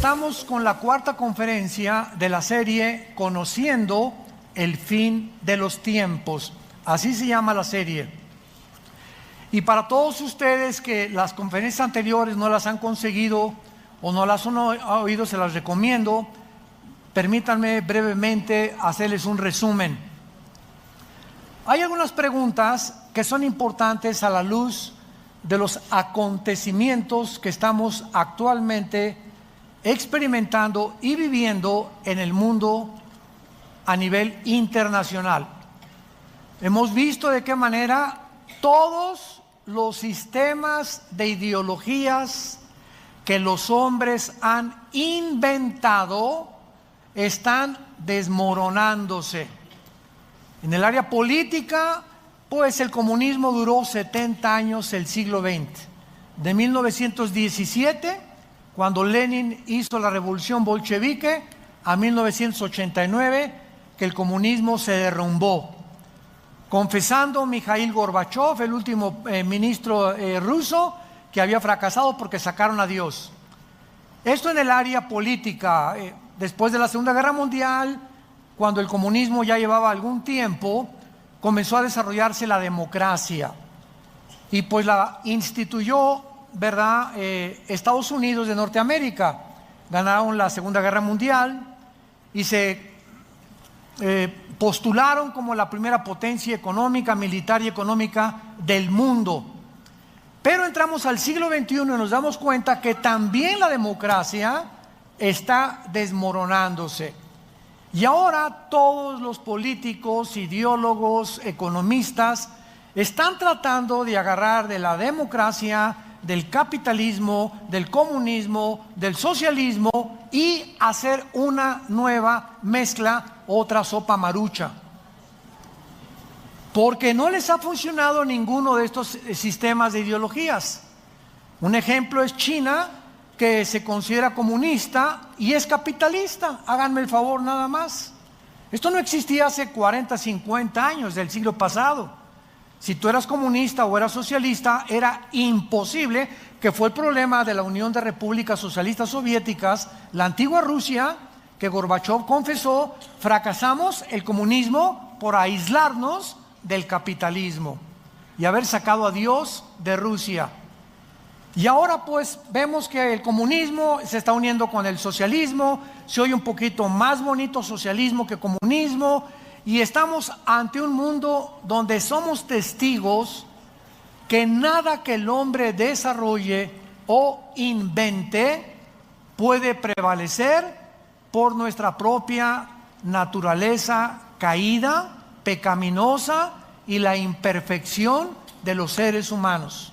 Estamos con la cuarta conferencia de la serie Conociendo el fin de los tiempos. Así se llama la serie. Y para todos ustedes que las conferencias anteriores no las han conseguido o no las han oído, se las recomiendo. Permítanme brevemente hacerles un resumen. Hay algunas preguntas que son importantes a la luz de los acontecimientos que estamos actualmente experimentando y viviendo en el mundo a nivel internacional. Hemos visto de qué manera todos los sistemas de ideologías que los hombres han inventado están desmoronándose. En el área política, pues el comunismo duró 70 años, el siglo XX. De 1917, cuando Lenin hizo la revolución bolchevique, a 1989, que el comunismo se derrumbó. Confesando Mikhail Gorbachev, el último ministro ruso, que había fracasado porque sacaron a Dios. Esto en el área política. Después de la Segunda Guerra Mundial, cuando el comunismo ya llevaba algún tiempo, comenzó a desarrollarse la democracia. Y pues la instituyó, ¿verdad? Estados Unidos de Norteamérica. Ganaron la Segunda Guerra Mundial y se postularon como la primera potencia económica, militar y económica del mundo. Pero entramos al siglo XXI y nos damos cuenta que también la democracia está desmoronándose. Y ahora todos los políticos, ideólogos, economistas están tratando de agarrar de la democracia, del capitalismo, del comunismo, del socialismo y hacer una nueva mezcla, otra sopa marucha. Porque no les ha funcionado ninguno de estos sistemas de ideologías. Un ejemplo es China, que se considera comunista y es capitalista. Háganme el favor nada más. Esto no existía hace 40, 50 años del siglo pasado. Si tú eras comunista o eras socialista, era imposible, que fue el problema de la Unión de Repúblicas Socialistas Soviéticas, la antigua Rusia, que Gorbachev confesó: fracasamos el comunismo por aislarnos del capitalismo y haber sacado a Dios de Rusia. Y ahora pues vemos que el comunismo se está uniendo con el socialismo, se oye un poquito más bonito socialismo que comunismo, y estamos ante un mundo donde somos testigos que nada que el hombre desarrolle o invente puede prevalecer por nuestra propia naturaleza caída, pecaminosa y la imperfección de los seres humanos.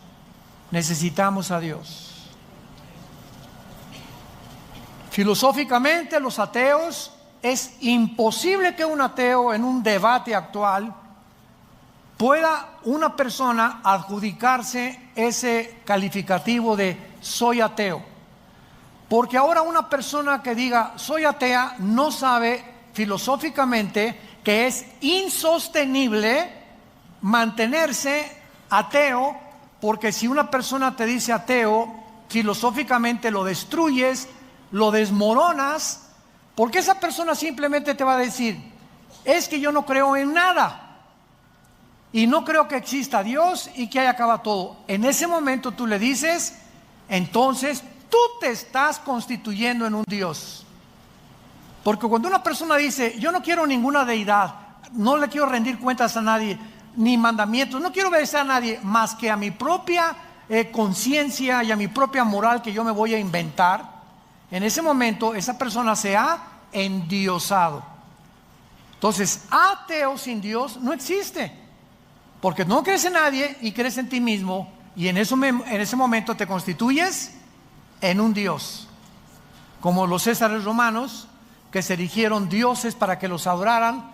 Necesitamos a Dios. Filosóficamente, los ateos, es imposible que un ateo en un debate actual pueda una persona adjudicarse ese calificativo de soy ateo. Porque ahora una persona que diga soy atea no sabe filosóficamente que es insostenible mantenerse ateo, porque si una persona te dice ateo, filosóficamente lo destruyes, lo desmoronas, porque esa persona simplemente te va a decir: es que yo no creo en nada y no creo que exista Dios y que ahí acaba todo. En ese momento tú le dices: entonces tú te estás constituyendo en un Dios. Porque cuando una persona dice yo no quiero ninguna deidad, no le quiero rendir cuentas a nadie, ni mandamientos, no quiero obedecer a nadie más que a mi propia conciencia y a mi propia moral que yo me voy a inventar, en ese momento esa persona se ha endiosado. Entonces, ateo sin Dios no existe, porque no crees en nadie y crees en ti mismo, y en ese momento te constituyes en un Dios, como los césares romanos, que se erigieron dioses para que los adoraran,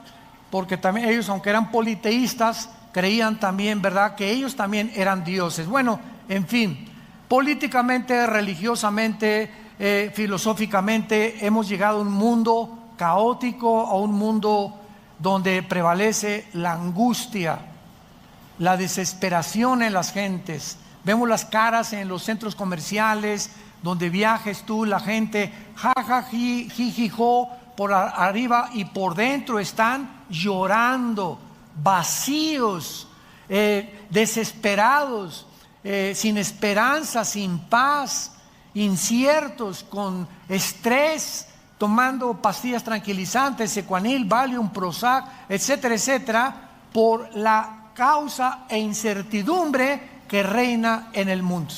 porque también ellos, aunque eran politeístas, creían también, ¿verdad?, que ellos también eran dioses. Bueno, en fin, políticamente, religiosamente, filosóficamente, hemos llegado a un mundo caótico, a un mundo donde prevalece la angustia, la desesperación en las gentes. Vemos las caras en los centros comerciales, donde viajes tú, la gente, jajaji, jijijo, por arriba y por dentro están llorando, vacíos, desesperados, sin esperanza, sin paz, inciertos, con estrés, tomando pastillas tranquilizantes, Secuanil, Valium, Prozac, etcétera, etcétera, por la causa e incertidumbre que reina en el mundo.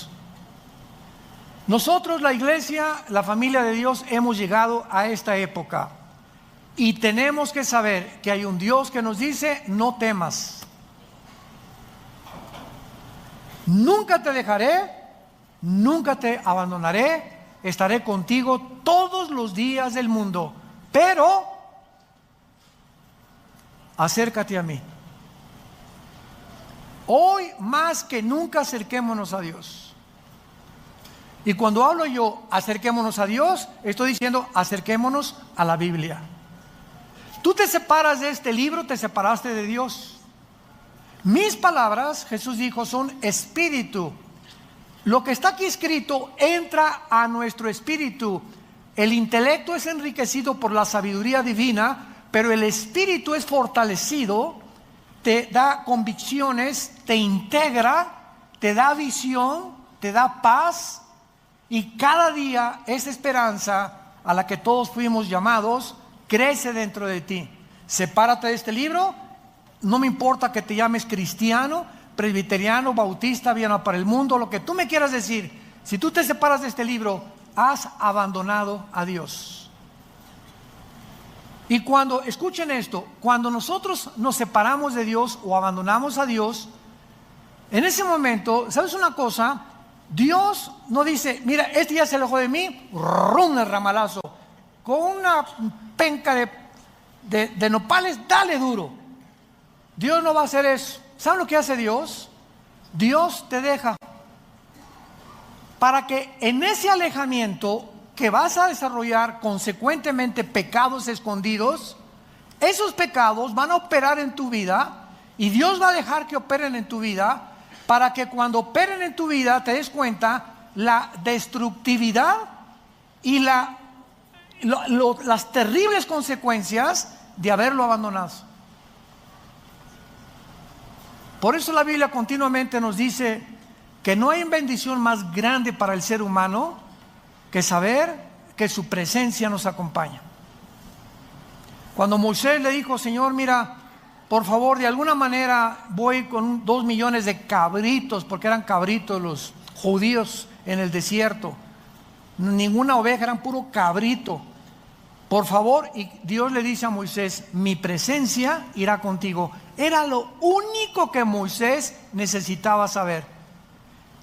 Nosotros, la iglesia, la familia de Dios, hemos llegado a esta época y tenemos que saber que hay un Dios que nos dice: no temas, nunca te dejaré, nunca te abandonaré, estaré contigo todos los días del mundo, pero acércate a mí. Hoy más que nunca acerquémonos a Dios. Y cuando hablo yo acerquémonos a Dios, estoy diciendo acerquémonos a la Biblia. Tú te separas de este libro, te separaste de Dios. Mis palabras, Jesús dijo, son espíritu. Lo que está aquí escrito entra a nuestro espíritu. El intelecto es enriquecido por la sabiduría divina, pero el espíritu es fortalecido, te da convicciones, te integra, te da visión, te da paz, y cada día esa esperanza a la que todos fuimos llamados crece dentro de ti. Sepárate de este libro, no me importa que te llames cristiano, presbiteriano, bautista, Viana para el Mundo, lo que tú me quieras decir. Si tú te separas de este libro, has abandonado a Dios. Y cuando, escuchen esto, cuando nosotros nos separamos de Dios o abandonamos a Dios, en ese momento, ¿sabes una cosa? Dios no dice: mira, este ya se alejó de mí, rum el ramalazo, con una penca de nopales, dale duro. Dios no va a hacer eso. ¿Saben lo que hace Dios? Dios te deja para que en ese alejamiento que vas a desarrollar consecuentemente pecados escondidos, esos pecados van a operar en tu vida y Dios va a dejar que operen en tu vida, para que cuando operen en tu vida te des cuenta la destructividad y las terribles consecuencias de haberlo abandonado. Por eso la Biblia continuamente nos dice que no hay bendición más grande para el ser humano que saber que su presencia nos acompaña. Cuando Moisés le dijo: Señor, mira, por favor, de alguna manera voy con 2 millones de cabritos, porque eran cabritos los judíos en el desierto. Ninguna oveja, eran puro cabrito. Por favor, y Dios le dice a Moisés: mi presencia irá contigo. Era lo único que Moisés necesitaba saber.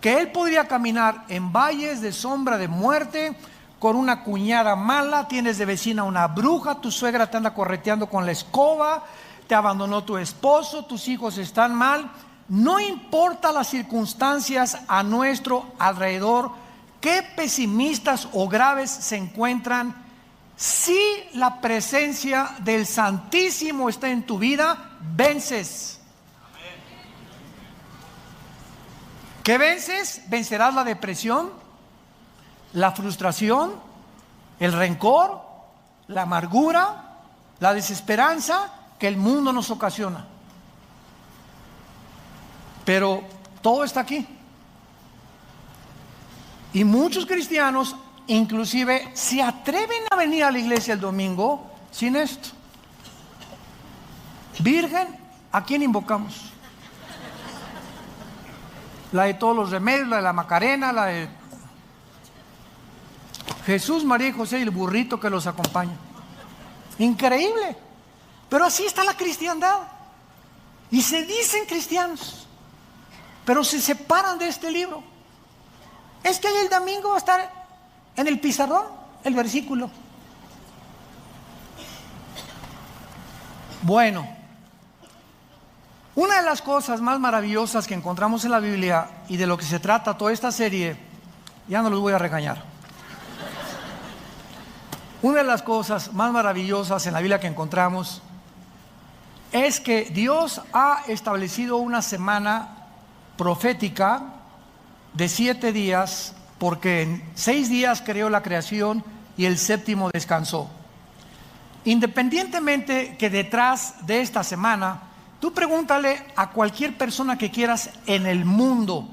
Que él podría caminar en valles de sombra de muerte, con una cuñada mala, tienes de vecina una bruja, tu suegra te anda correteando con la escoba, te abandonó tu esposo, tus hijos están mal. No importa las circunstancias a nuestro alrededor, qué pesimistas o graves se encuentran, si la presencia del Santísimo está en tu vida, vences. ¿Qué vences? Vencerás la depresión, la frustración, el rencor, la amargura, la desesperanza que el mundo nos ocasiona. Pero todo está aquí. Y muchos cristianos inclusive se atreven a venir a la iglesia el domingo sin esto. Virgen, ¿a quién invocamos? La de todos los remedios, la de la Macarena, la de Jesús, María y José y el burrito que los acompaña. Increíble. Pero así está la cristiandad. Y se dicen cristianos, pero se separan de este libro. Es que ahí el domingo va a estar en el pizarrón el versículo. Bueno, una de las cosas más maravillosas que encontramos en la Biblia y de lo que se trata toda esta serie, ya no los voy a regañar. Una de las cosas más maravillosas en la Biblia que encontramos es que Dios ha establecido una semana profética de 7 días porque en 6 días creó la creación y el séptimo descansó. Independientemente que detrás de esta semana, tú pregúntale a cualquier persona que quieras en el mundo,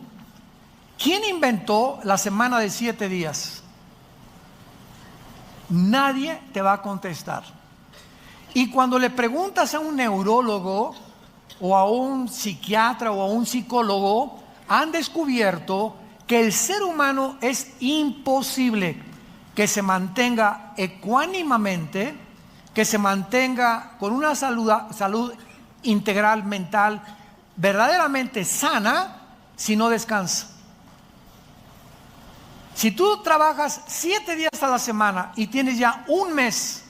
¿quién inventó la semana de 7 días? Nadie te va a contestar. Y cuando le preguntas a un neurólogo o a un psiquiatra o a un psicólogo, han descubierto que el ser humano es imposible que se mantenga ecuánimamente, que se mantenga con una salud integral mental verdaderamente sana si no descansa. Si tú trabajas 7 días a la semana y tienes ya un mes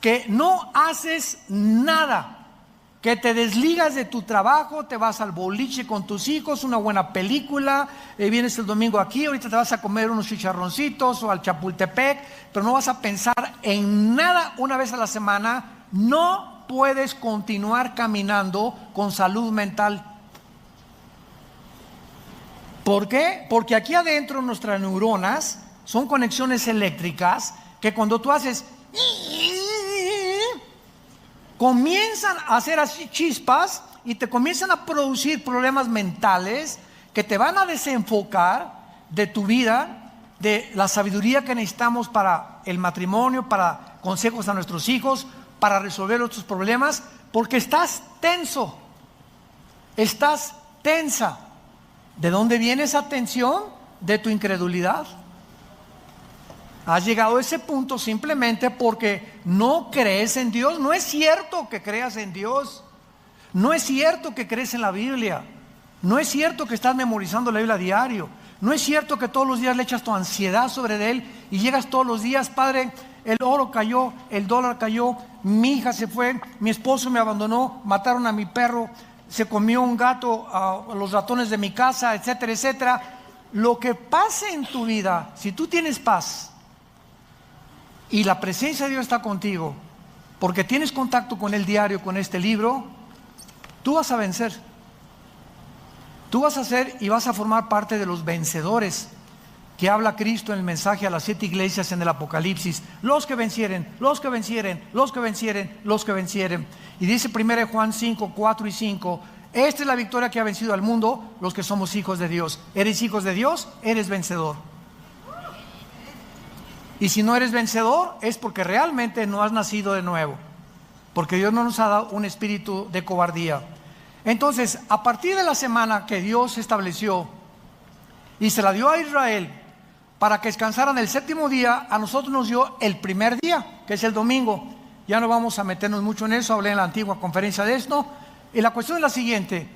que no haces nada, que te desligas de tu trabajo, te vas al boliche con tus hijos, una buena película, vienes el domingo aquí, ahorita te vas a comer unos chicharroncitos o al Chapultepec, pero no vas a pensar en nada una vez a la semana, no puedes continuar caminando con salud mental. ¿Por qué? Porque aquí adentro nuestras neuronas son conexiones eléctricas que cuando tú haces comienzan a hacer así chispas y te comienzan a producir problemas mentales que te van a desenfocar de tu vida, de la sabiduría que necesitamos para el matrimonio, para consejos a nuestros hijos, para resolver otros problemas, porque estás tenso, estás tensa. ¿De dónde viene esa tensión? De tu incredulidad. Has llegado a ese punto simplemente porque no crees en Dios. No es cierto que creas en Dios. No es cierto que crees en la Biblia. No es cierto que estás memorizando la Biblia a diario. No es cierto que todos los días le echas tu ansiedad sobre Él y llegas todos los días, Padre, el oro cayó, el dólar cayó, mi hija se fue, mi esposo me abandonó, mataron a mi perro, se comió un gato, a los ratones de mi casa, etcétera, etcétera. Lo que pase en tu vida, si tú tienes paz y la presencia de Dios está contigo, porque tienes contacto con Él diario, con este libro, tú vas a vencer. Tú vas a ser y vas a formar parte de los vencedores que habla Cristo en el mensaje a las 7 iglesias en el Apocalipsis. Los que vencieren, los que vencieren, los que vencieren, los que vencieren. Y dice 1 Juan 5, 4 y 5, esta es la victoria que ha vencido al mundo, los que somos hijos de Dios. ¿Eres hijos de Dios? Eres vencedor. Y si no eres vencedor, es porque realmente no has nacido de nuevo. Porque Dios no nos ha dado un espíritu de cobardía. Entonces, a partir de la semana que Dios estableció y se la dio a Israel para que descansaran el séptimo día, a nosotros nos dio el primer día, que es el domingo. Ya no vamos a meternos mucho en eso, hablé en la antigua conferencia de esto. Y la cuestión es la siguiente: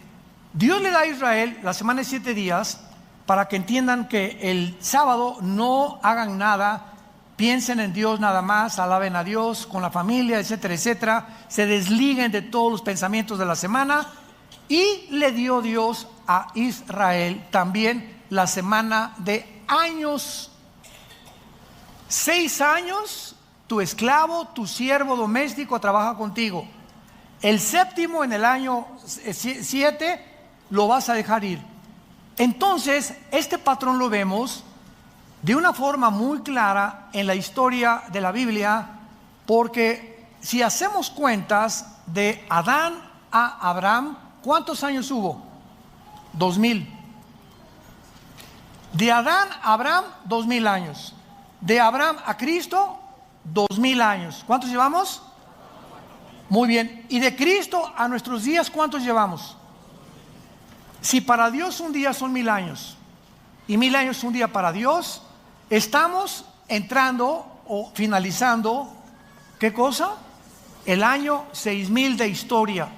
Dios le da a Israel la semana de 7 días para que entiendan que el sábado no hagan nada, piensen en Dios nada más, alaben a Dios con la familia, etcétera, etcétera, se desliguen de todos los pensamientos de la semana. Y le dio Dios a Israel también la semana de años. 6 años tu esclavo, tu siervo doméstico trabaja contigo. El séptimo, en el año 7, lo vas a dejar ir. Entonces, este patrón lo vemos de una forma muy clara en la historia de la Biblia, porque si hacemos cuentas de Adán a Abraham, ¿cuántos años hubo? 2000. De Adán a Abraham, 2000 años. De Abraham a Cristo, 2000 años. ¿Cuántos llevamos? Muy bien. Y de Cristo a nuestros días, ¿cuántos llevamos? Si para Dios un día son 1000 años y 1000 años un día para Dios, estamos entrando o finalizando, ¿qué cosa? El año 6000 de historia.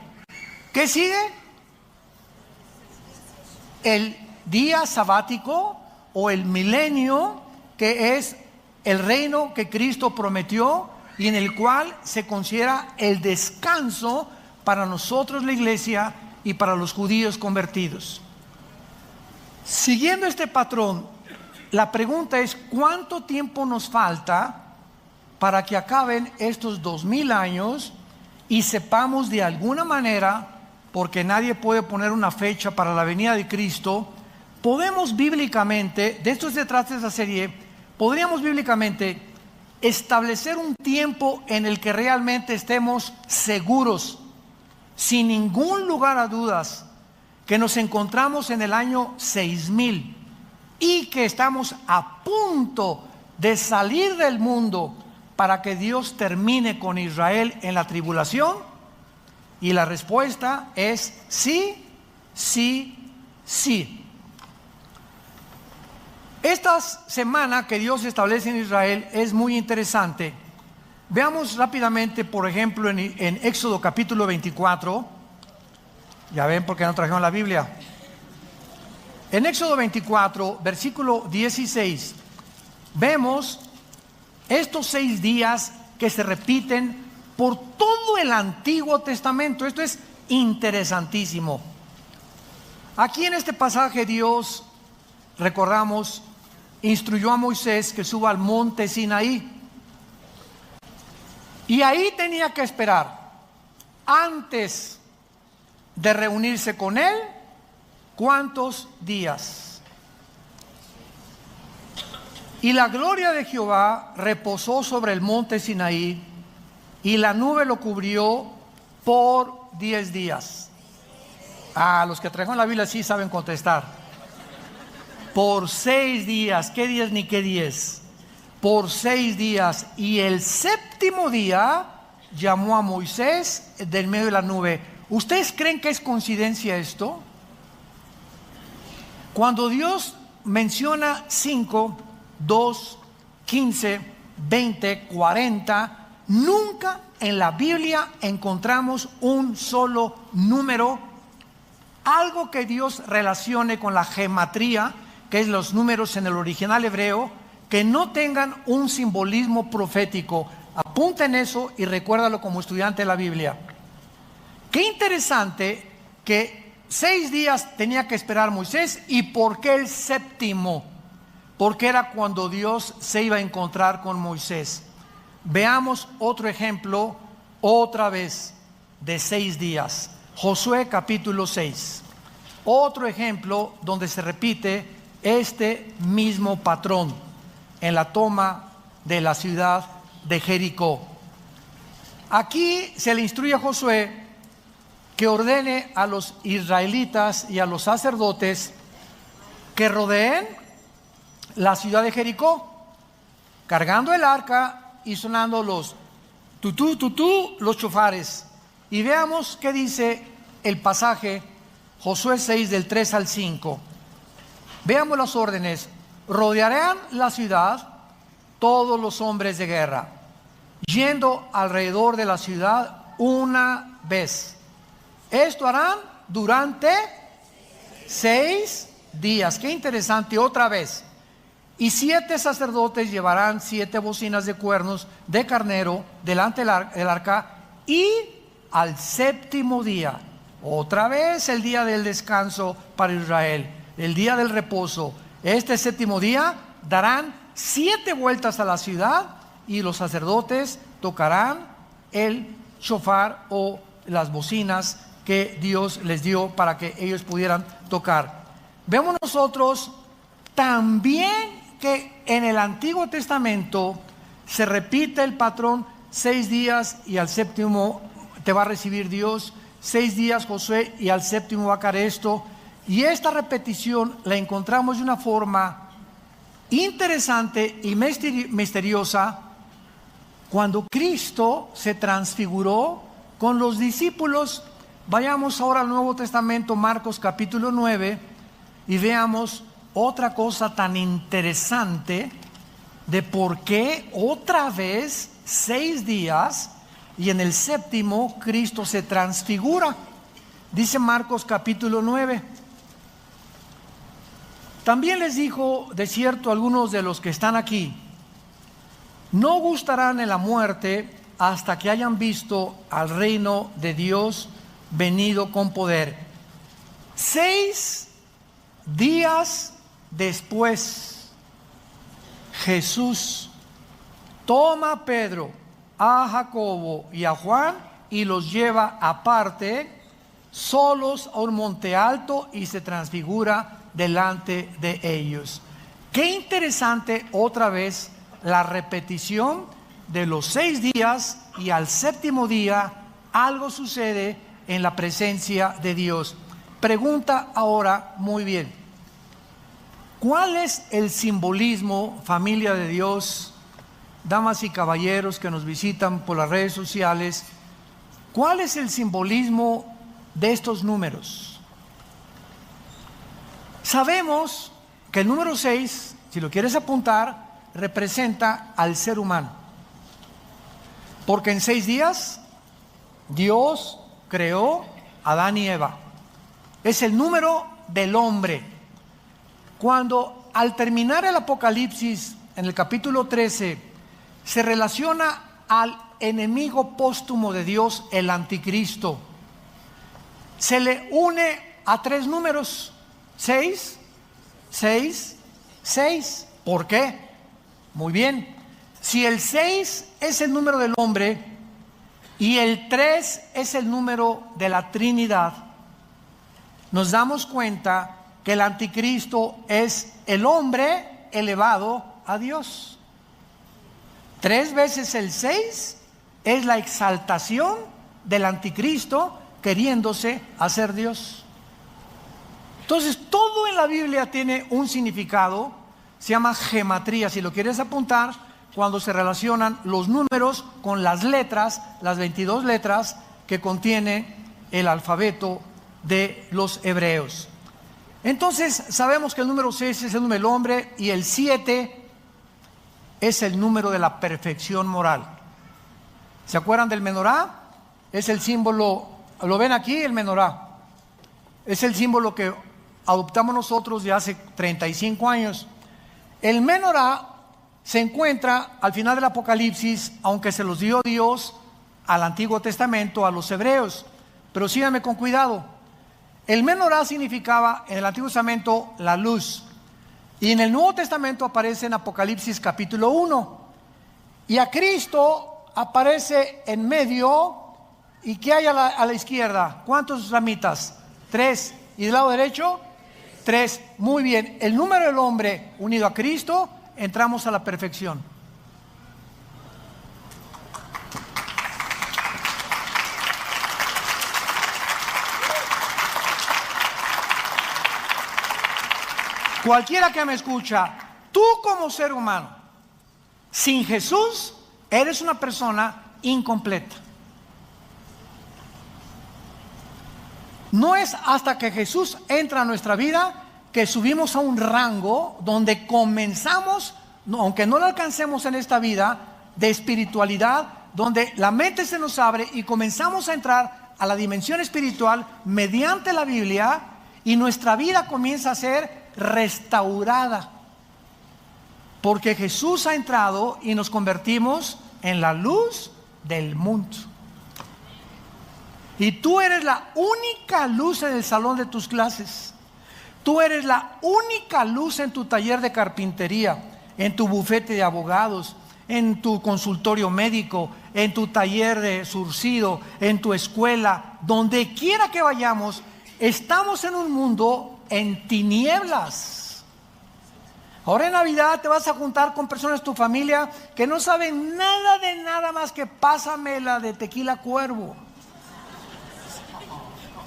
¿Qué sigue? El día sabático o el milenio, que es el reino que Cristo prometió y en el cual se considera el descanso para nosotros, la iglesia, y para los judíos convertidos. Siguiendo este patrón, la pregunta es: ¿cuánto tiempo nos falta para que acaben estos 2000 años y sepamos de alguna manera, porque nadie puede poner una fecha para la venida de Cristo, podemos bíblicamente, de esto se trata esta serie, podríamos bíblicamente establecer un tiempo en el que realmente estemos seguros, sin ningún lugar a dudas, que nos encontramos en el año 6000 y que estamos a punto de salir del mundo para que Dios termine con Israel en la tribulación? Y la respuesta es sí, sí, sí. Esta semana que Dios establece en Israel es muy interesante. Veamos rápidamente, por ejemplo, en Éxodo capítulo 24. Ya ven por qué no trajeron la Biblia. En Éxodo 24, versículo 16, vemos estos 6 días que se repiten por todo el Antiguo Testamento. Esto es interesantísimo. Aquí en este pasaje Dios, recordamos, instruyó a Moisés que suba al monte Sinaí. Y ahí tenía que esperar, antes de reunirse con él, ¿cuántos días? Y la gloria de Jehová reposó sobre el monte Sinaí, y la nube lo cubrió por 10 días. Los que trajeron la Biblia sí saben contestar. Por 6 días, ¿qué días ni qué 10? Por 6 días. Y el séptimo día llamó a Moisés del medio de la nube. ¿Ustedes creen que es coincidencia esto? Cuando Dios menciona 5, 2, 15, 20, 40, nunca en la Biblia encontramos un solo número, algo que Dios relacione con la gematría, que es los números en el original hebreo, que no tengan un simbolismo profético. Apunten eso y recuérdalo como estudiante de la Biblia. Qué interesante que 6 días tenía que esperar Moisés. ¿Y por qué el séptimo? Porque era cuando Dios se iba a encontrar con Moisés. Veamos otro ejemplo, otra vez, de 6 días. Josué capítulo 6. Otro ejemplo donde se repite este mismo patrón en la toma de la ciudad de Jericó. Aquí se le instruye a Josué que ordene a los israelitas y a los sacerdotes que rodeen la ciudad de Jericó, cargando el arca y sonando los tutú, tutú, los chofares. Y veamos qué dice el pasaje, Josué 6 del 3 al 5. Veamos las órdenes. Rodearán la ciudad todos los hombres de guerra, yendo alrededor de la ciudad una vez. Esto harán durante 6 días. Qué interesante, otra vez. Y 7 sacerdotes llevarán 7 bocinas de cuernos de carnero delante del arca. Y al séptimo día, otra vez el día del descanso para Israel, el día del reposo. Este séptimo día darán 7 vueltas a la ciudad y los sacerdotes tocarán el shofar o las bocinas que Dios les dio para que ellos pudieran tocar. Vemos nosotros también que en el Antiguo Testamento se repite el patrón: 6 días y al séptimo te va a recibir Dios, 6 días Josué y al séptimo va a caer esto. Y esta repetición la encontramos de una forma interesante y misteriosa cuando Cristo se transfiguró con los discípulos. Vayamos ahora al Nuevo Testamento, Marcos capítulo 9, y veamos otra cosa tan interesante de por qué otra vez 6 días y en el séptimo Cristo se transfigura. Dice Marcos capítulo 9. También les dijo, de cierto, algunos de los que están aquí: no gustarán en la muerte hasta que hayan visto al reino de Dios venido con poder. 6 días después, Jesús toma a Pedro, a Jacobo y a Juan y los lleva aparte, solos, a un monte alto, y se transfigura delante de ellos. Qué interesante otra vez la repetición de los 6 días, y al séptimo día algo sucede en la presencia de Dios. Pregunta ahora, muy bien, ¿cuál es el simbolismo, familia de Dios, damas y caballeros que nos visitan por las redes sociales? ¿Cuál es el simbolismo de estos números? Sabemos que el número 6, si lo quieres apuntar, representa al ser humano. Porque en 6 días Dios creó a Adán y Eva. Es el número del hombre. Cuando al terminar el Apocalipsis, en el capítulo 13, se relaciona al enemigo póstumo de Dios, el anticristo, se le une a 3 números: 6, 6, 6. ¿Por qué? Muy bien. Si el 6 es el número del hombre y el 3 es el número de la Trinidad, nos damos cuenta que el anticristo es el hombre elevado a Dios. 3 veces el 6 es la exaltación del anticristo queriéndose hacer Dios. Entonces, todo en la Biblia tiene un significado, se llama gematría. Si lo quieres apuntar, cuando se relacionan los números con las letras, las 22 letras que contiene el alfabeto de los hebreos. Entonces, sabemos que el número 6 es el número del hombre y el 7 es el número de la perfección moral. ¿Se acuerdan del menorá? Es el símbolo, ¿lo ven aquí? El menorá es el símbolo que adoptamos nosotros de hace 35 años. El menorá se encuentra al final del Apocalipsis, aunque se los dio Dios al Antiguo Testamento, a los hebreos. Pero síganme con cuidado. El menorá significaba en el Antiguo Testamento la luz. Y en el Nuevo Testamento aparece en Apocalipsis capítulo 1. Y a Cristo aparece en medio. ¿Y qué hay a la izquierda? ¿Cuántas ramitas? 3. ¿Y del lado derecho? 3. Muy bien. El número del hombre unido a Cristo, entramos a la perfección. Cualquiera que me escucha, tú como ser humano, sin Jesús, eres una persona incompleta. No es hasta que Jesús entra a nuestra vida que subimos a un rango donde comenzamos, aunque no lo alcancemos en esta vida, de espiritualidad, donde la mente se nos abre y comenzamos a entrar a la dimensión espiritual mediante la Biblia, y nuestra vida comienza a ser restaurada, porque Jesús ha entrado y nos convertimos en la luz del mundo. Y tú eres la única luz en el salón de tus clases. Tú eres la única luz en tu taller de carpintería, en tu bufete de abogados, en tu consultorio médico, en tu taller de surcido, en tu escuela, donde quiera que vayamos. Estamos en un mundo en tinieblas. Ahora en Navidad te vas a juntar con personas de tu familia que no saben nada de nada más que pásamela de Tequila Cuervo.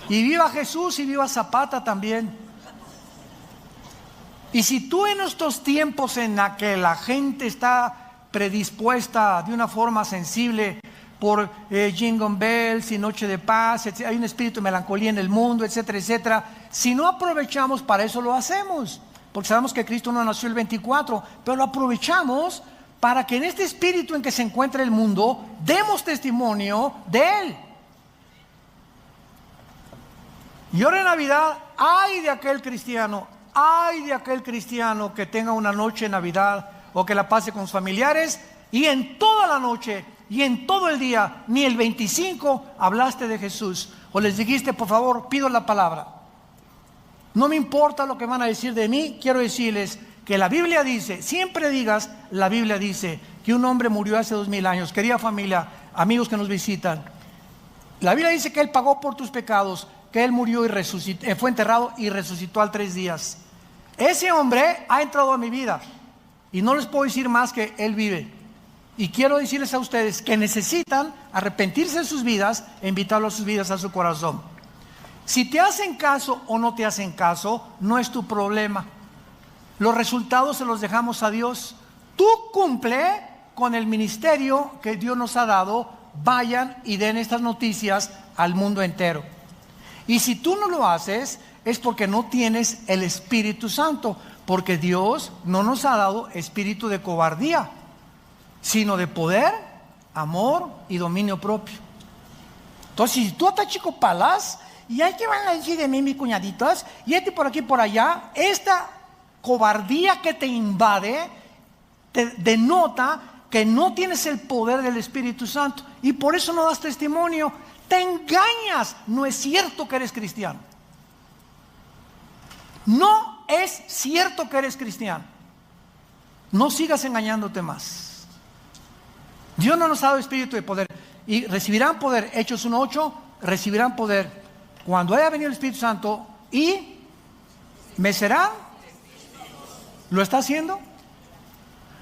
Y viva Jesús y viva Zapata también. Y si tú en estos tiempos en la que la gente está predispuesta de una forma sensible por Jingle Bells y Noche de Paz, hay un espíritu de melancolía en el mundo, etcétera, etcétera, si no aprovechamos, para eso lo hacemos, porque sabemos que Cristo no nació el 24, pero lo aprovechamos para que en este espíritu en que se encuentra el mundo demos testimonio de Él. Y ahora en Navidad, ay de aquel cristiano que tenga una noche de Navidad o que la pase con sus familiares y en toda la noche y en todo el día, ni el 25 hablaste de Jesús o les dijiste, por favor, pido la palabra. No me importa lo que van a decir de mí, quiero decirles que la Biblia dice, siempre digas, la Biblia dice que un hombre murió hace 2000 años. Querida familia, amigos que nos visitan, la Biblia dice que Él pagó por tus pecados, que Él murió y resucitó, fue enterrado y resucitó al 3 días. Ese hombre ha entrado a mi vida y no les puedo decir más que él vive. Y quiero decirles a ustedes que necesitan arrepentirse de sus vidas e invitarlo a sus vidas, a su corazón. Si te hacen caso o no te hacen caso, no es tu problema. Los resultados se los dejamos a Dios. Tú cumple con el ministerio que Dios nos ha dado. Vayan y den estas noticias al mundo entero. Y si tú no lo haces, es porque no tienes el Espíritu Santo, porque Dios no nos ha dado espíritu de cobardía, sino de poder, amor y dominio propio. Entonces, si tú estás chico palas, y hay que van a decir de mí, mis cuñaditos, y por aquí por allá, esta cobardía que te invade, te denota que no tienes el poder del Espíritu Santo, y por eso no das testimonio. Te engañas, no es cierto que eres cristiano. No es cierto que eres cristiano. No sigas engañándote más. Dios no nos ha dado espíritu de poder. Y recibirán poder, Hechos 1:8, recibirán poder cuando haya venido el Espíritu Santo y me serán. ¿Lo está haciendo?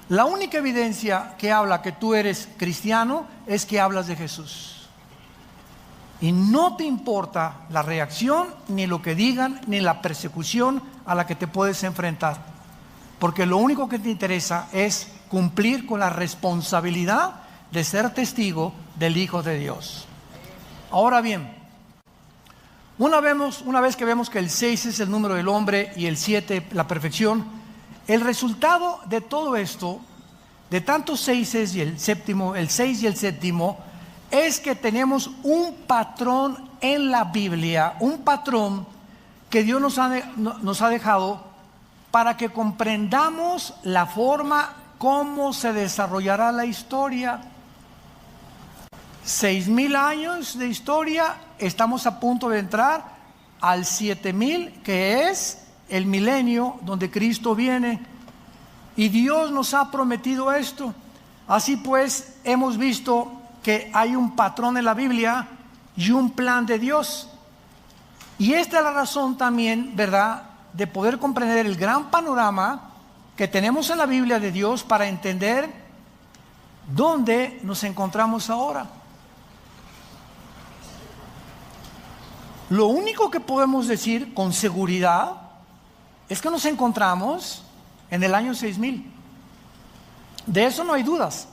La única evidencia que habla que tú eres cristiano es que hablas de Jesús. Y no te importa la reacción, ni lo que digan, ni la persecución a la que te puedes enfrentar. Porque lo único que te interesa es cumplir con la responsabilidad de ser testigo del Hijo de Dios. Ahora bien, una vez que vemos que el 6 es el número del hombre y el 7 la perfección, el resultado de todo esto, de tantos 6 y el 6 y el séptimo, es que tenemos un patrón en la Biblia, un patrón que Dios nos ha dejado para que comprendamos la forma cómo se desarrollará la historia. 6,000 años de historia, estamos a punto de entrar al 7,000, que es el milenio donde Cristo viene. Y Dios nos ha prometido esto. Así pues, hemos visto que hay un patrón en la Biblia y un plan de Dios. Y esta es la razón también, ¿verdad?, de poder comprender el gran panorama que tenemos en la Biblia de Dios para entender dónde nos encontramos ahora. Lo único que podemos decir con seguridad es que nos encontramos en el año 6,000. De eso no hay dudas.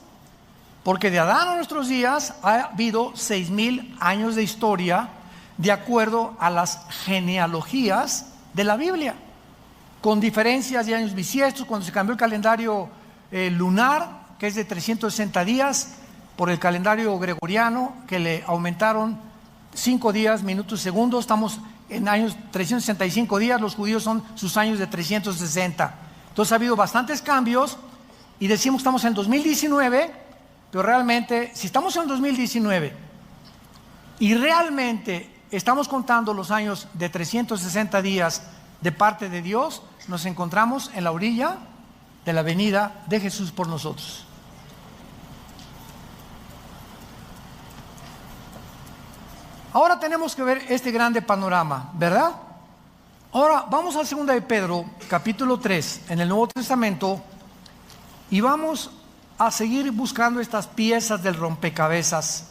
Porque de Adán a nuestros días ha habido 6,000 años de historia de acuerdo a las genealogías de la Biblia, con diferencias de años bisiestos. Cuando se cambió el calendario lunar, que es de 360 días, por el calendario gregoriano, que le aumentaron 5 días, minutos, segundos. Estamos en años 365 días, los judíos son sus años de 360. Entonces ha habido bastantes cambios y decimos que estamos en 2019. Pero realmente, si estamos en 2019 y realmente estamos contando los años de 360 días de parte de Dios, nos encontramos en la orilla de la venida de Jesús por nosotros. Ahora tenemos que ver este grande panorama, ¿verdad? Ahora vamos a 2 de Pedro, capítulo 3, en el Nuevo Testamento, y vamos a seguir buscando estas piezas del rompecabezas,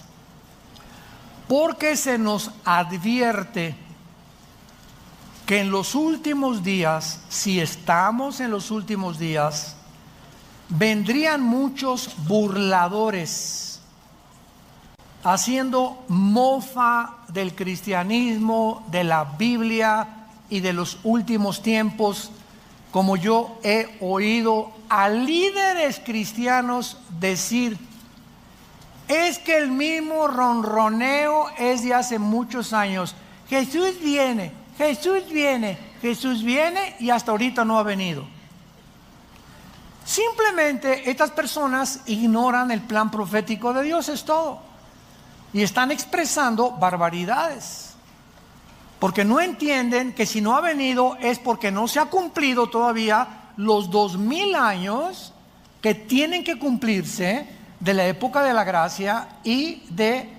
porque se nos advierte que en los últimos días, si estamos en los últimos días, vendrían muchos burladores haciendo mofa del cristianismo, de la Biblia y de los últimos tiempos, como yo he oído a líderes cristianos decir: es que el mismo ronroneo es de hace muchos años. Jesús viene, Jesús viene, Jesús viene, y hasta ahorita no ha venido. Simplemente estas personas ignoran el plan profético de Dios, es todo. Y están expresando barbaridades. Porque no entienden que si no ha venido es porque no se ha cumplido todavía los 2,000 años que tienen que cumplirse de la época de la gracia y de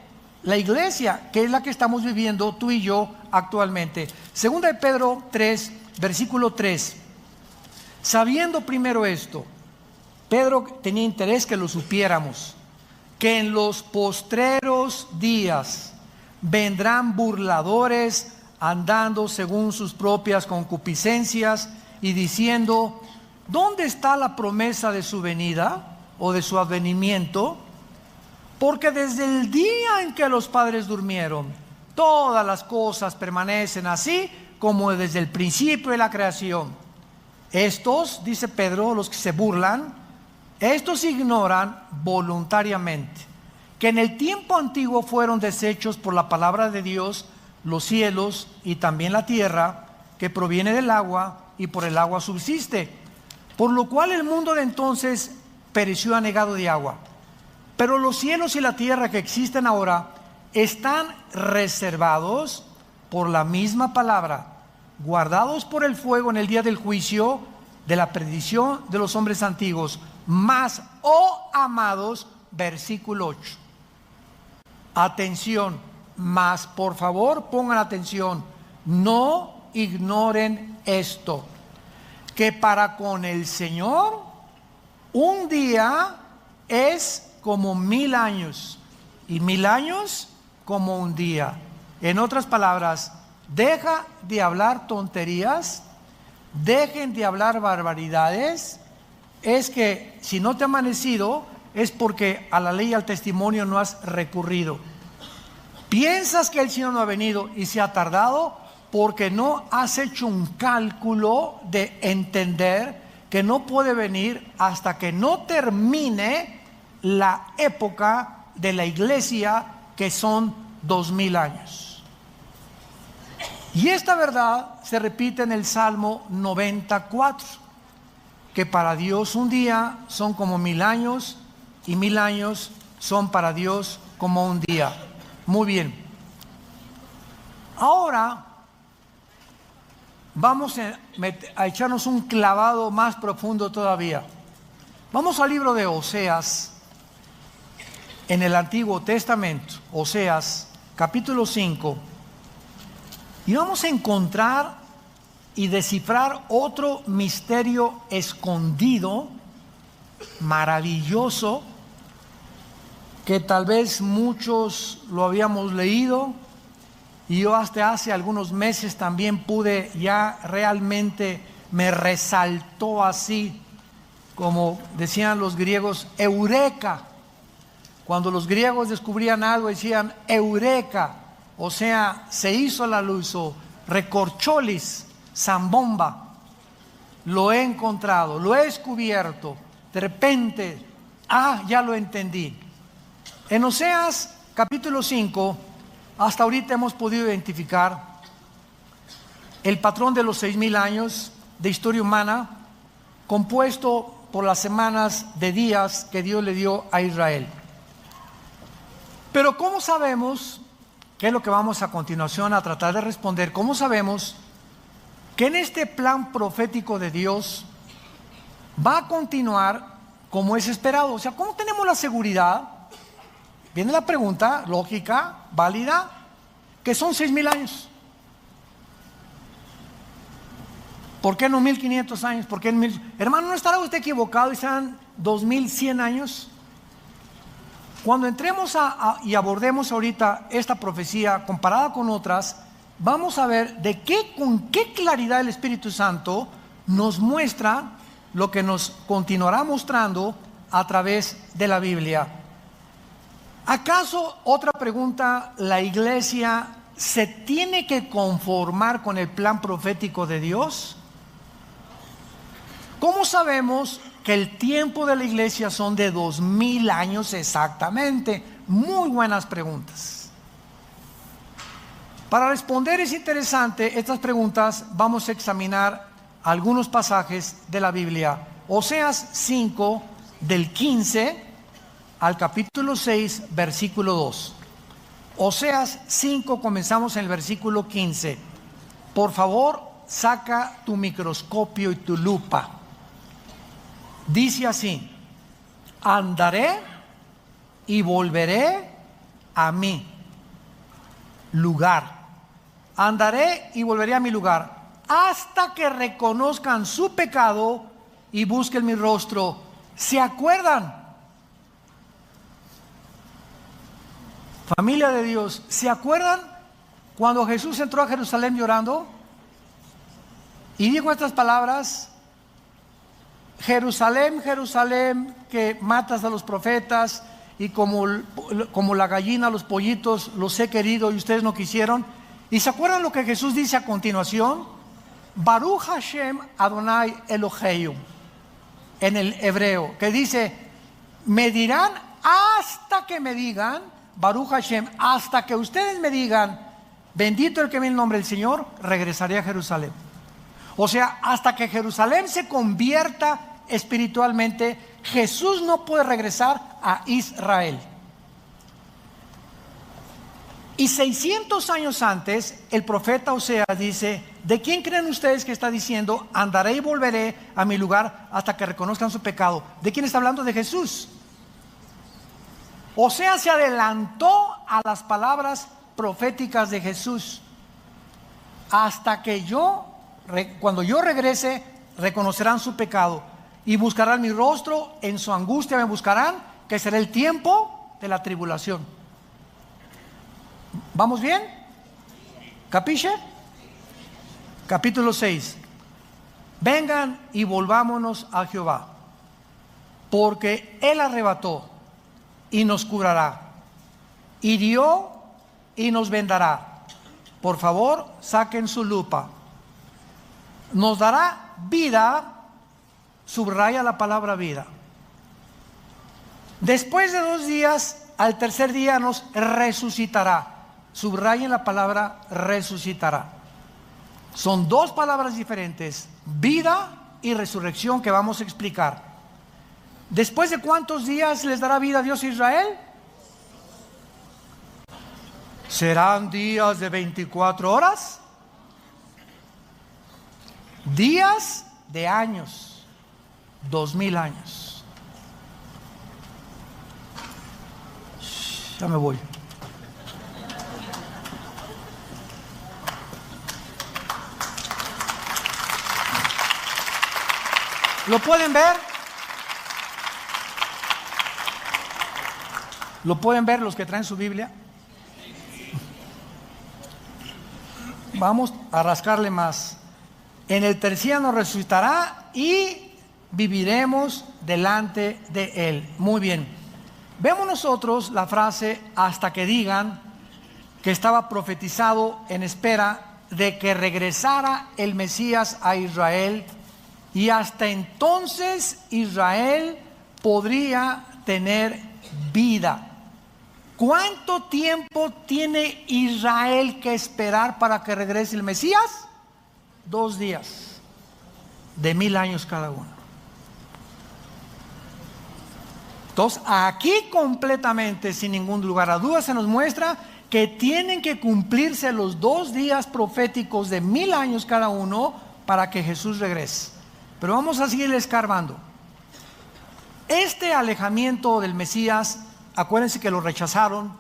la iglesia, que es la que estamos viviendo tú y yo actualmente. Segunda de Pedro 3, versículo 3. Sabiendo primero esto, Pedro tenía interés que lo supiéramos, que en los postreros días vendrán burladores andando según sus propias concupiscencias y diciendo: ¿dónde está la promesa de su venida o de su advenimiento? Porque desde el día en que los padres durmieron, todas las cosas permanecen así como desde el principio de la creación. Estos, dice Pedro, los que se burlan, estos ignoran voluntariamente que en el tiempo antiguo fueron deshechos por la palabra de Dios los cielos y también la tierra, que proviene del agua y por el agua subsiste, por lo cual el mundo de entonces pereció anegado de agua. Pero los cielos y la tierra que existen ahora están reservados por la misma palabra, guardados por el fuego en el día del juicio de la perdición de los hombres antiguos. Mas, oh amados, versículo 8. Atención, mas por favor pongan atención, no ignoren esto, que para con el Señor un día es como 1000 años y 1000 años como un día. En otras palabras, deja de hablar tonterías, dejen de hablar barbaridades. Es que si no te ha amanecido es porque a la ley y al testimonio no has recurrido. Piensas que el Señor no ha venido y se ha tardado porque no has hecho un cálculo de entender que no puede venir hasta que no termine la época de la iglesia, que son 2000 años. Y esta verdad se repite en el Salmo 94, que para Dios un día son como 1000 años y 1000 años son para Dios como un día. Muy bien. Ahora vamos a echarnos un clavado más profundo todavía. Vamos al libro de Oseas, en el Antiguo Testamento, Oseas, capítulo 5, y vamos a encontrar y descifrar otro misterio escondido, maravilloso, que tal vez muchos lo habíamos leído, y yo hasta hace algunos meses también pude, ya realmente me resaltó así, como decían los griegos, eureka. Cuando los griegos descubrían algo decían eureka, o sea, se hizo la luz, o recorcholis, zambomba, lo he encontrado, lo he descubierto, de repente, ya lo entendí. En Oseas capítulo 5, hasta ahorita hemos podido identificar el patrón de los 6000 años de historia humana, compuesto por las semanas de días que Dios le dio a Israel. Pero ¿cómo sabemos, qué es lo que vamos a continuación a tratar de responder, cómo sabemos que en este plan profético de Dios va a continuar como es esperado? O sea, ¿cómo tenemos la seguridad? Viene la pregunta lógica, válida, que son 6000 años. ¿Por qué no 1500 años? ¿Por qué 1000? Hermano, ¿no estará usted equivocado y serán 2100 años? Cuando entremos y abordemos ahorita esta profecía comparada con otras, vamos a ver con qué claridad el Espíritu Santo nos muestra lo que nos continuará mostrando a través de la Biblia. ¿Acaso, otra pregunta, la iglesia se tiene que conformar con el plan profético de Dios? ¿Cómo sabemos que el tiempo de la iglesia son de 2000 años exactamente? Muy buenas preguntas. Para responder es interesante estas preguntas, vamos a examinar algunos pasajes de la Biblia. Oseas 5, del 15 al capítulo 6, versículo 2. Oseas 5, comenzamos en el versículo 15. Por favor, saca tu microscopio y tu lupa. Dice así: andaré y volveré a mi lugar. Andaré y volveré a mi lugar hasta que reconozcan su pecado y busquen mi rostro. ¿Se acuerdan? Familia de Dios, ¿se acuerdan cuando Jesús entró a Jerusalén llorando? Y dijo estas palabras: Jerusalén, Jerusalén, que matas a los profetas y como la gallina a los pollitos los he querido y ustedes no quisieron. ¿Y se acuerdan lo que Jesús dice a continuación? Baruch Hashem Adonai Eloheinu, en el hebreo, que dice: me dirán hasta que me digan, Baruch Hashem, hasta que ustedes me digan, bendito el que viene en el nombre del Señor, regresaré a Jerusalén. O sea, hasta que Jerusalén se convierta espiritualmente, Jesús no puede regresar a Israel. Y 600 años antes, el profeta Oseas dice: ¿de quién creen ustedes que está diciendo, andaré y volveré a mi lugar hasta que reconozcan su pecado? ¿De quién está hablando? De Jesús. Oseas se adelantó a las palabras proféticas de Jesús. Hasta que cuando yo regrese, reconocerán su pecado y buscarán mi rostro, en su angustia me buscarán, que será el tiempo de la tribulación. ¿Vamos bien? ¿Capiche? Capítulo 6. Vengan y volvámonos a Jehová, porque Él arrebató y nos curará, hirió y nos vendará. Por favor, saquen su lupa. Nos dará vida, subraya la palabra vida. Después de 2 días, al tercer día nos resucitará. Subrayen la palabra resucitará. Son 2 palabras diferentes, vida y resurrección, que vamos a explicar. ¿Después de cuántos días les dará vida Dios a Israel? ¿Serán días de 24 horas? Días de años, 2000 años. Ya me voy. ¿Lo pueden ver? ¿Lo pueden ver los que traen su Biblia? Vamos a rascarle más. En el tercer día nos resucitará y viviremos delante de Él. Muy bien. Vemos nosotros la frase hasta que digan, que estaba profetizado en espera de que regresara el Mesías a Israel, y hasta entonces Israel podría tener vida. ¿Cuánto tiempo tiene Israel que esperar para que regrese el Mesías? 2 días, de 1000 años cada uno. Entonces, aquí completamente, sin ningún lugar a dudas, se nos muestra que tienen que cumplirse los 2 días proféticos de 1000 años cada uno para que Jesús regrese. Pero vamos a seguir escarbando. Este alejamiento del Mesías, acuérdense que lo rechazaron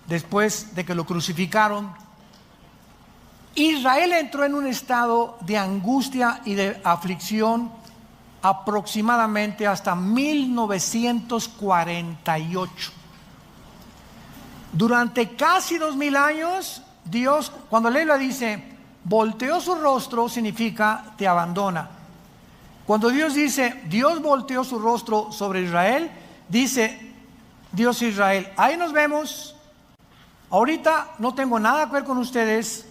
después de que lo crucificaron. Israel entró en un estado de angustia y de aflicción aproximadamente hasta 1948. Durante casi 2000 años, Dios, cuando la Biblia dice volteó su rostro, significa te abandona. Cuando Dios dice Dios volteó su rostro sobre Israel, dice Dios a Israel: ahí nos vemos, ahorita no tengo nada que ver con ustedes,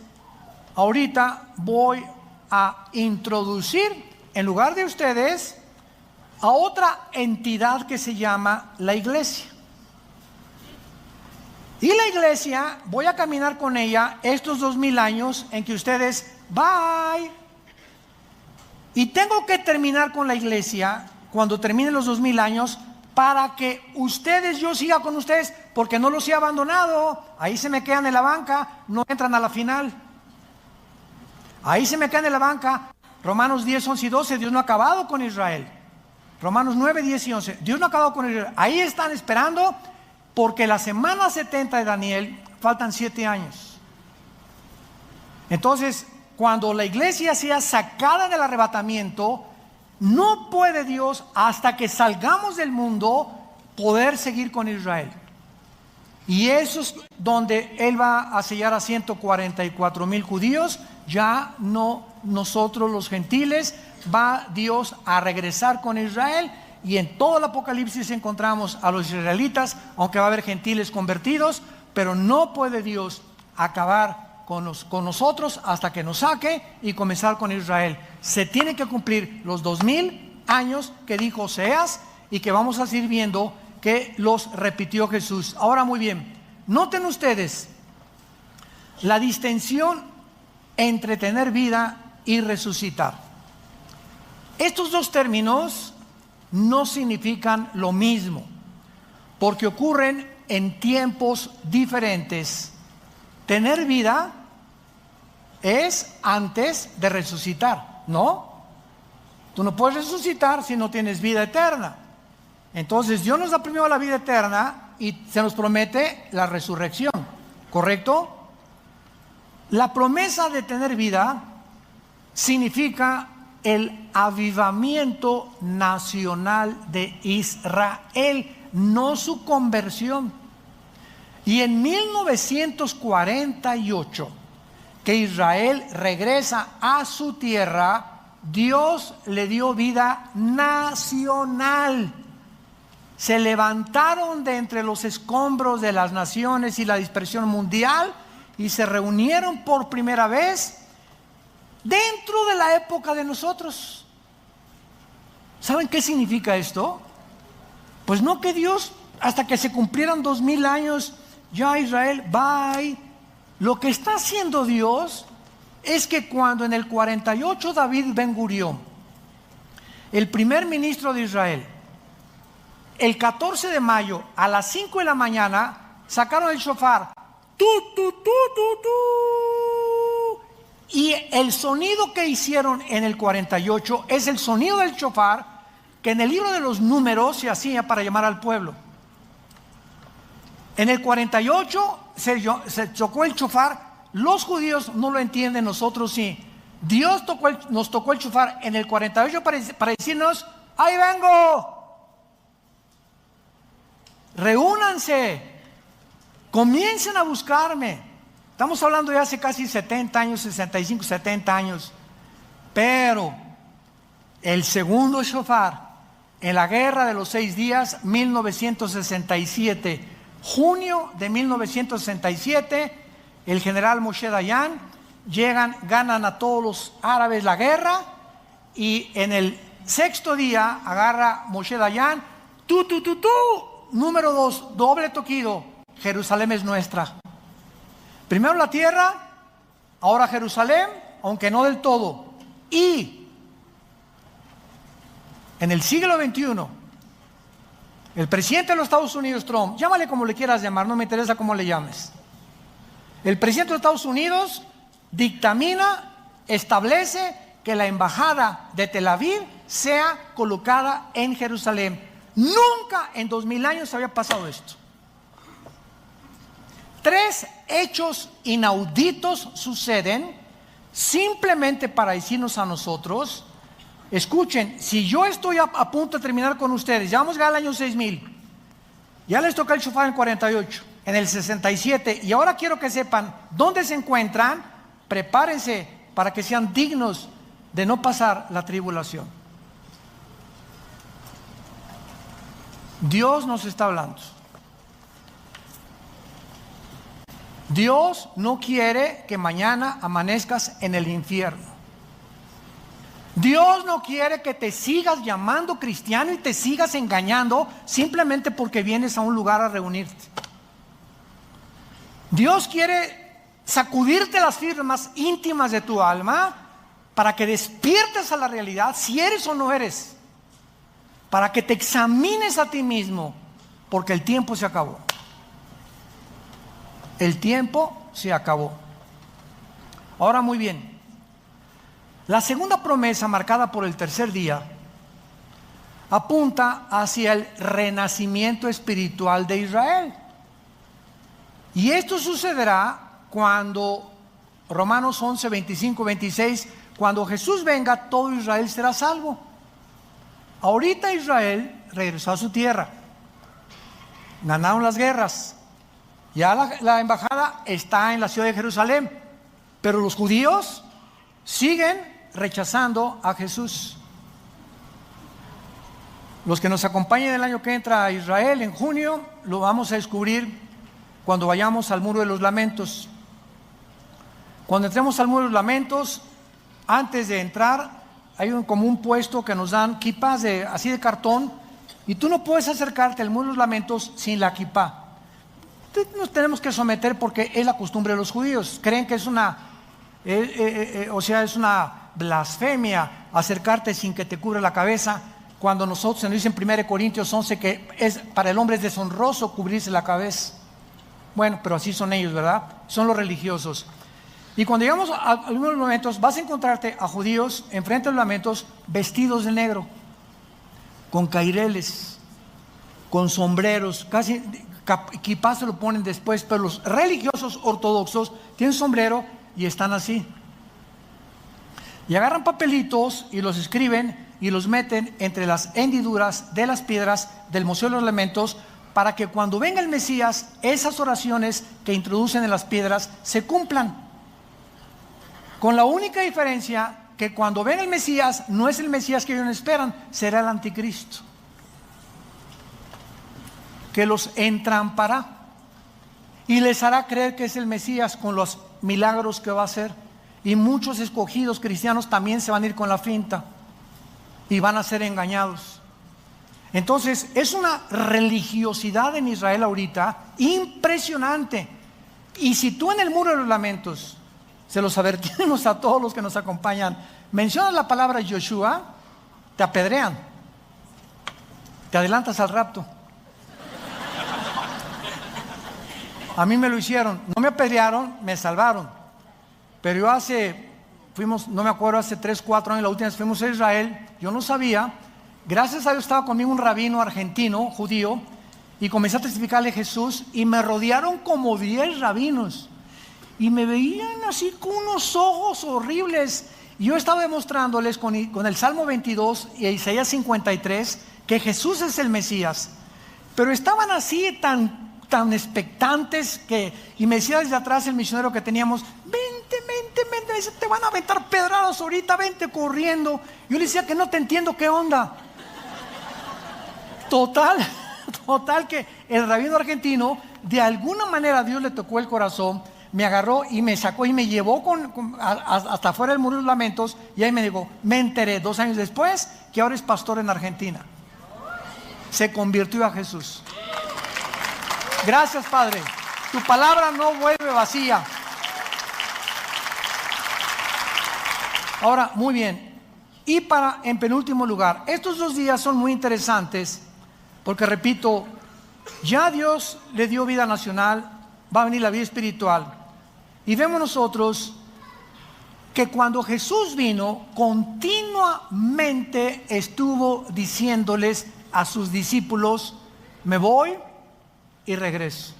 ahorita voy a introducir en lugar de ustedes a otra entidad que se llama la iglesia. Y la iglesia, voy a caminar con ella estos 2000 años en que ustedes, bye. Y tengo que terminar con la iglesia cuando terminen los 2000 años para que ustedes, yo siga con ustedes, porque no los he abandonado. Ahí se me quedan en la banca, no entran a la final. Ahí se me quedan en la banca. Romanos 10, 11 y 12, Dios no ha acabado con Israel. Romanos 9, 10 y 11, Dios no ha acabado con Israel. Ahí están esperando, porque la semana 70 de Daniel faltan 7 años. Entonces, cuando la iglesia sea sacada del arrebatamiento, No puede Dios, hasta que salgamos del mundo, poder seguir con Israel. Y eso es donde Él va a sellar a 144,000 judíos. Ya no nosotros los gentiles, va Dios a regresar con Israel. Y en todo el Apocalipsis encontramos a los israelitas, aunque va a haber gentiles convertidos, pero no puede Dios acabar con nosotros hasta que nos saque y comenzar con Israel. Se tienen que cumplir los 2000 años que dijo Oseas y que vamos a seguir viendo que los repitió Jesús. Ahora, muy bien, noten ustedes la distinción entre tener vida y resucitar. Estos dos términos no significan lo mismo, porque ocurren en tiempos diferentes. Tener vida es antes de resucitar, ¿no? Tú no puedes resucitar si no tienes vida eterna. Entonces Dios nos da primero la vida eterna y se nos promete la resurrección, ¿correcto? La promesa de tener vida significa el avivamiento nacional de Israel, no su conversión. Y en 1948, que Israel regresa a su tierra, Dios le dio vida nacional. Se levantaron de entre los escombros de las naciones y la dispersión mundial y se reunieron por primera vez dentro de la época de nosotros. ¿Saben qué significa esto? Pues no que Dios, hasta que se cumplieran 2000 años, ya Israel, bye. Lo que está haciendo Dios es que cuando en el 48 David Ben Gurión, el primer ministro de Israel, el 14 de mayo a las 5 de la mañana sacaron el shofar, tu, tu, tu, tu, tu, y el sonido que hicieron en el 48 es el sonido del shofar que en el libro de los números se hacía para llamar al pueblo. En el 48 se tocó el shofar. Los judíos no lo entienden, nosotros sí. Dios nos tocó el shofar en el 48 para decirnos: ¡ahí vengo! Reúnanse, comiencen a buscarme. Estamos hablando de hace casi 70 años, 65, 70 años. Pero el segundo shofar en la guerra de los 6 días, 1967, junio de 1967, el general Moshe Dayan, ganan a todos los árabes la guerra, y en el 6º día agarra Moshe Dayan, número 2, doble toquido, Jerusalén es nuestra. Primero la tierra, ahora Jerusalén, aunque no del todo. Y en el siglo XXI, el presidente de los Estados Unidos, Trump, llámale como le quieras llamar, no me interesa cómo le llames. El presidente de los Estados Unidos dictamina, establece que la embajada de Tel Aviv sea colocada en Jerusalén. Nunca en 2000 años había pasado esto. 3 hechos inauditos suceden simplemente para decirnos a nosotros: escuchen, si yo estoy a punto de terminar con ustedes, ya vamos a llegar al año 6000, ya les toca el shofar en el 48, en el 67, y ahora quiero que sepan dónde se encuentran. Prepárense para que sean dignos de no pasar la tribulación. Dios nos está hablando. Dios no quiere que mañana amanezcas en el infierno. Dios no quiere que te sigas llamando cristiano y te sigas engañando simplemente porque vienes a un lugar a reunirte. Dios quiere sacudirte las fibras más íntimas de tu alma para que despiertes a la realidad si eres o no eres, para que te examines a ti mismo, porque el tiempo se acabó. El tiempo se acabó. Ahora, muy bien, la segunda promesa, marcada por el tercer día, apunta hacia el renacimiento espiritual de Israel. Y esto sucederá cuando, Romanos 11, 25, 26, cuando Jesús venga, todo Israel será salvo. ahorita Israel regresó a su tierra, ganaron las guerras, ya la embajada está en la ciudad de Jerusalén, pero los judíos siguen rechazando a Jesús. Los que nos acompañen el año que entra a Israel en junio, lo vamos a descubrir cuando vayamos al Muro de los Lamentos. Cuando entremos al Muro de los Lamentos, antes de entrar, hay como un puesto que nos dan kippahs así de cartón, y tú no puedes acercarte al Muro de los Lamentos sin la kippah. Nos tenemos que someter porque es la costumbre de los judíos. Creen que es es una blasfemia acercarte sin que te cubra la cabeza, cuando nosotros se nos dice en 1 Corintios 11 que para el hombre es deshonroso cubrirse la cabeza. Bueno, pero así son ellos, ¿verdad? Son los religiosos. Y cuando llegamos a algunos momentos, vas a encontrarte a judíos enfrente de los lamentos vestidos de negro, con caireles, con sombreros, casi quizás se lo ponen después, pero los religiosos ortodoxos tienen sombrero y están así. Y agarran papelitos y los escriben y los meten entre las hendiduras de las piedras del Museo de los Lamentos, para que cuando venga el Mesías, esas oraciones que introducen en las piedras se cumplan. Con la única diferencia que cuando venga el Mesías, no es el Mesías que ellos esperan, será el anticristo, que los entrampará y les hará creer que es el Mesías con los milagros que va a hacer. Y muchos escogidos cristianos también se van a ir con la finta y van a ser engañados. Entonces es una religiosidad en Israel ahorita impresionante. Y si tú en el Muro de los Lamentos, se los advertimos a todos los que nos acompañan, mencionas la palabra Yoshua, te apedrean, te adelantas al rapto. A mí me lo hicieron, no me apedrearon, me salvaron. Pero yo no me acuerdo, hace 3, 4 años, la última vez fuimos a Israel, yo no sabía. Gracias a Dios estaba conmigo un rabino argentino, judío, y comencé a testificarle a Jesús, y me rodearon como 10 rabinos, y me veían así con unos ojos horribles. Y yo estaba demostrándoles con el Salmo 22 y Isaías 53 que Jesús es el Mesías, pero estaban así tan expectantes y me decía desde atrás el misionero que teníamos: vente, me dice, te van a aventar pedradas ahorita, vente corriendo. Yo le decía que no te entiendo, ¿qué onda? Total que el rabino argentino, de alguna manera Dios le tocó el corazón, me agarró y me sacó y me llevó hasta afuera del Muro de los Lamentos, y ahí me dijo, me enteré 2 años después que ahora es pastor en Argentina. Se convirtió a Jesús. Gracias, Padre. Tu palabra no vuelve vacía. Ahora, muy bien. Y en penúltimo lugar, estos 2 días son muy interesantes porque, repito, ya Dios le dio vida nacional, va a venir la vida espiritual. Y vemos nosotros que cuando Jesús vino, continuamente estuvo diciéndoles a sus discípulos: me voy y regreso.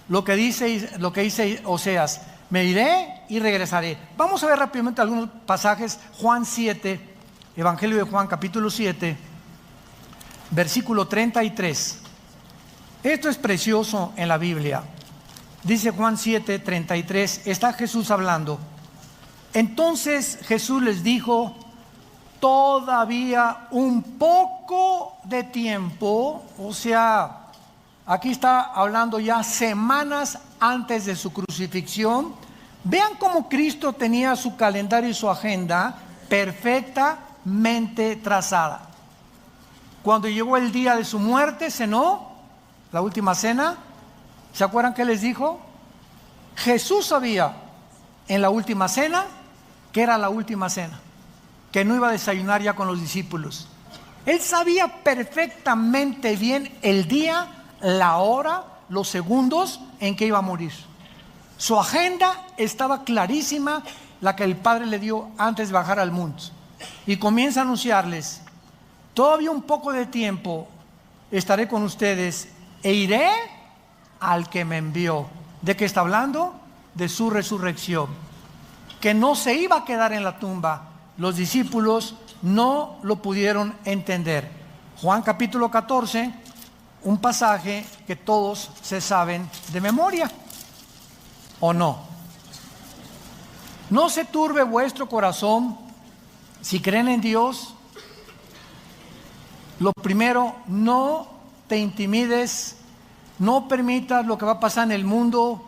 Lo que dice Oseas, me iré y regresaré. Vamos a ver rápidamente algunos pasajes. Juan 7, Evangelio de Juan, capítulo 7, versículo 33. Esto es precioso en la Biblia. Dice Juan 7, 33, está Jesús hablando. Entonces Jesús les dijo: todavía un poco de tiempo, o sea, aquí está hablando ya semanas antes de su crucifixión. Vean cómo Cristo tenía su calendario y su agenda perfectamente trazada. Cuando llegó el día de su muerte, cenó la última cena. ¿Se acuerdan qué les dijo? Jesús sabía en la última cena que era la última cena, que no iba a desayunar ya con los discípulos. Él sabía perfectamente bien el día, la hora, los segundos en que iba a morir. Su agenda estaba clarísima, la que el Padre le dio antes de bajar al monte. Y comienza a anunciarles: todavía un poco de tiempo estaré con ustedes e iré al que me envió. ¿De qué está hablando? De su resurrección, que no se iba a quedar en la tumba. Los discípulos no lo pudieron entender. Juan capítulo 14, un pasaje que todos se saben de memoria, ¿o no? No se turbe vuestro corazón si creen en Dios. Lo primero, no te intimides, no permitas lo que va a pasar en el mundo,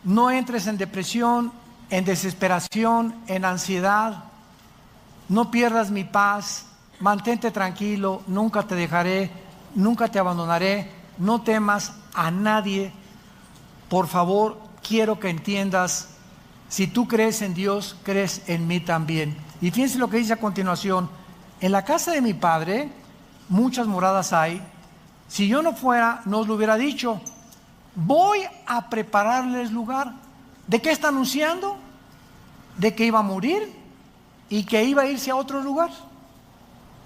no entres en depresión, en desesperación, en ansiedad, no pierdas mi paz, mantente tranquilo, nunca te dejaré, nunca te abandonaré, no temas a nadie. Por favor, quiero que entiendas, si tú crees en Dios, crees en mí también. Y fíjense lo que dice a continuación: en la casa de mi Padre muchas moradas hay. Si yo no fuera, no os lo hubiera dicho. Voy a prepararles lugar. ¿De qué está anunciando? De que iba a morir y que iba a irse a otro lugar,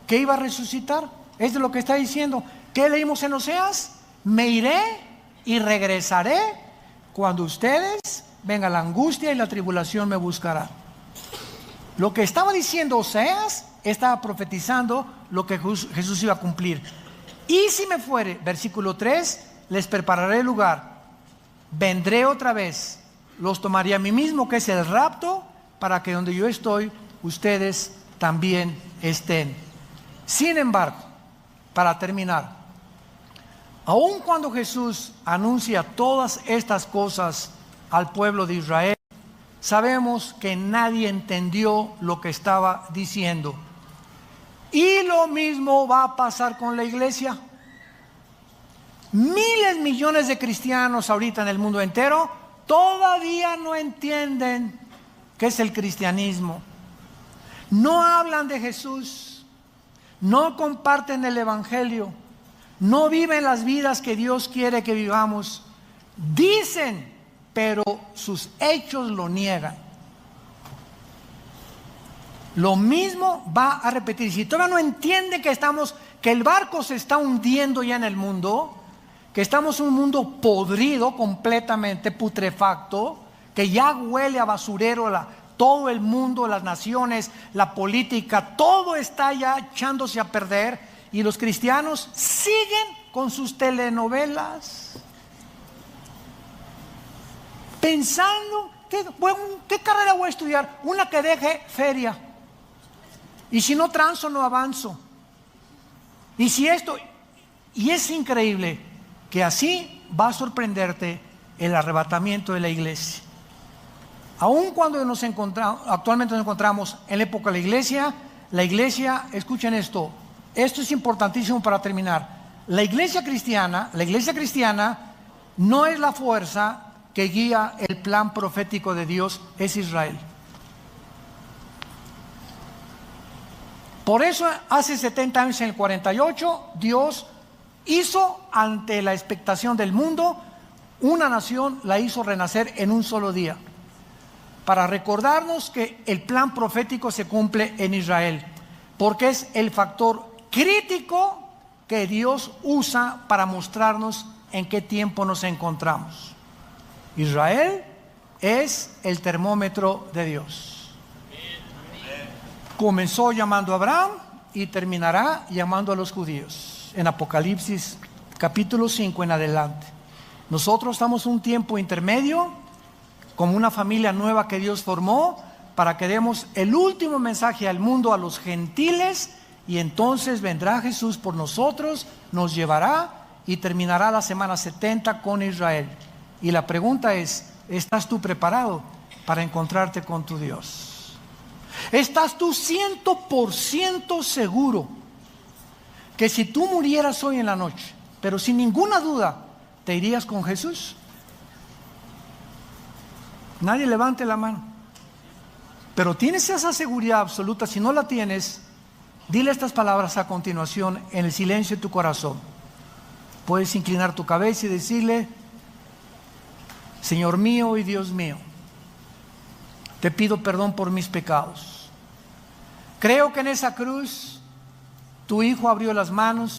que iba a resucitar. Es de lo que está diciendo. ¿Qué leímos en Oseas? Me iré y regresaré cuando ustedes venga la angustia y la tribulación me buscará. Lo que estaba diciendo Oseas estaba profetizando lo que Jesús iba a cumplir. Y si me fuere, versículo 3, les prepararé lugar, vendré otra vez, los tomaré a mí mismo, que es el rapto, para que donde yo estoy, ustedes también estén. Sin embargo, para terminar, aun cuando Jesús anuncia todas estas cosas al pueblo de Israel, sabemos que nadie entendió lo que estaba diciendo. Y lo mismo va a pasar con la iglesia. Miles, millones de cristianos ahorita en el mundo entero todavía no entienden qué es el cristianismo. No hablan de Jesús, no comparten el evangelio, no viven las vidas que Dios quiere que vivamos. Dicen, pero sus hechos lo niegan. Lo mismo va a repetir. Si todavía no entiende que el barco se está hundiendo ya en el mundo, que estamos en un mundo podrido, completamente putrefacto, que ya huele a basurero, todo el mundo, las naciones, la política, todo está ya echándose a perder, y los cristianos siguen con sus telenovelas, pensando, ¿qué carrera voy a estudiar? Una que deje feria. Y si no transo, no avanzo. Y si esto, y es increíble que así va a sorprenderte el arrebatamiento de la iglesia. Aun cuando actualmente nos encontramos en la época de la iglesia, escuchen esto es importantísimo para terminar. La iglesia cristiana no es la fuerza que guía el plan profético de Dios, es Israel. Por eso hace 70 años, en el 48, Dios hizo, ante la expectación del mundo, una nación, la hizo renacer en un solo día, para recordarnos que el plan profético se cumple en Israel, porque es el factor crítico que Dios usa para mostrarnos en qué tiempo nos encontramos. Israel es el termómetro de Dios. Comenzó llamando a Abraham y terminará llamando a los judíos en Apocalipsis capítulo 5 en adelante. Nosotros estamos en un tiempo intermedio, como una familia nueva que Dios formó, para que demos el último mensaje al mundo, a los gentiles, y entonces vendrá Jesús por nosotros, nos llevará y terminará la semana 70 con Israel. Y la pregunta es, ¿estás tú preparado para encontrarte con tu Dios? ¿Estás tú 100% seguro que si tú murieras hoy en la noche, pero sin ninguna duda, te irías con Jesús? Nadie levante la mano. Pero tienes esa seguridad absoluta. Si no la tienes, dile estas palabras a continuación en el silencio de tu corazón. Puedes inclinar tu cabeza y decirle: Señor mío y Dios mío, te pido perdón por mis pecados. Creo que en esa cruz tu Hijo abrió las manos